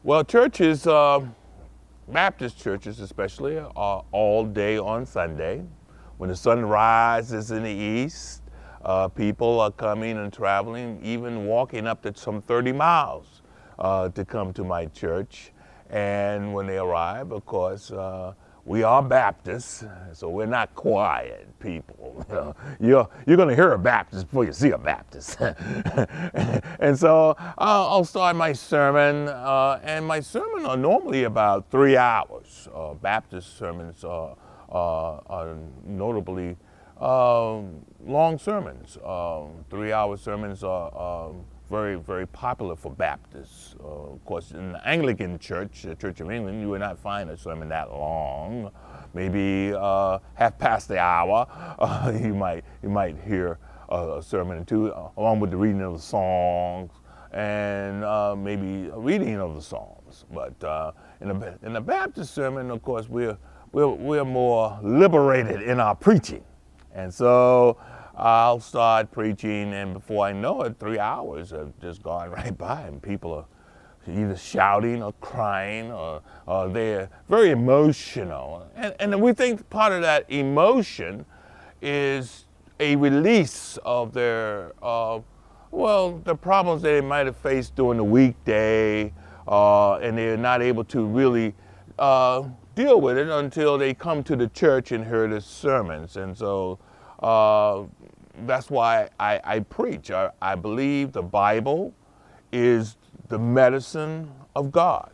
Well, churches, Baptist churches especially, are all day on Sunday. When the sun rises in the east, people are coming and traveling, even walking up to some 30 miles to come to my church. And when they arrive, of course, we are Baptists, so we're not quiet people. You're going to hear a Baptist before you see a Baptist. And so I'll start my sermon, and my sermon are normally about 3 hours. Baptist sermons are notably long sermons. 3-hour sermons are very, very popular for Baptists. Of course, in the Anglican Church, the Church of England, you would not find a sermon that long. Maybe half past the hour, you might hear a sermon or two, along with the reading of the songs and maybe a reading of the Psalms. But in the Baptist sermon, of course, we're more liberated in our preaching, and so I'll start preaching, and before I know it, 3 hours have just gone right by, and people are either shouting or crying, or they're very emotional. And we think part of that emotion is a release of their, the problems they might have faced during the weekday, and they're not able to really deal with it until they come to the church and hear the sermons. And so that's why I preach. I believe the Bible is the medicine of God.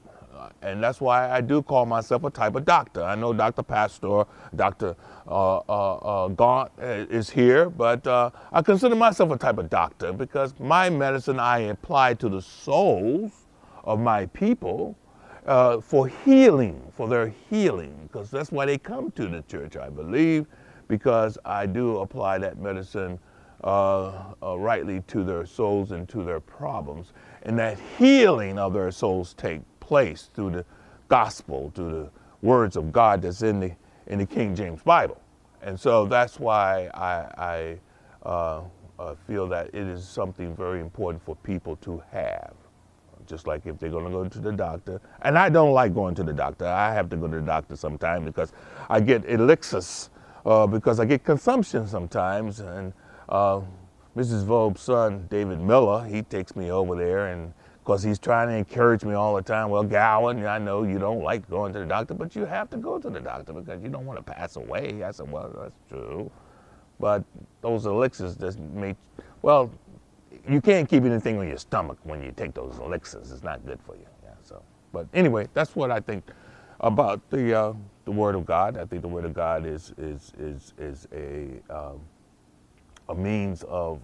And that's why I do call myself a type of doctor. I know Dr. Pastor, Dr. Gaunt is here, but I consider myself a type of doctor because my medicine I apply to the souls of my people for healing, for their healing, because that's why they come to the church, I believe, because I do apply that medicine rightly to their souls and to their problems. And that healing of their souls take place through the gospel, through the words of God that's in the King James Bible. And so that's why I feel that it is something very important for people to have. Just like if they're going to go to the doctor. And I don't like going to the doctor. I have to go to the doctor sometimes because I get elixirs, because I get consumption sometimes. And Mrs. Vogue's son, David Miller, he takes me over there, and because he's trying to encourage me all the time. Well, Gowan, I know you don't like going to the doctor, but you have to go to the doctor because you don't want to pass away. I said, well, that's true. But those elixirs just make, well, you can't keep anything on your stomach when you take those elixirs. It's not good for you. Yeah. So, but anyway, that's what I think about the Word of God. I think the Word of God is a means of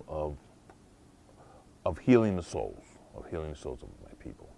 healing the souls, of my people.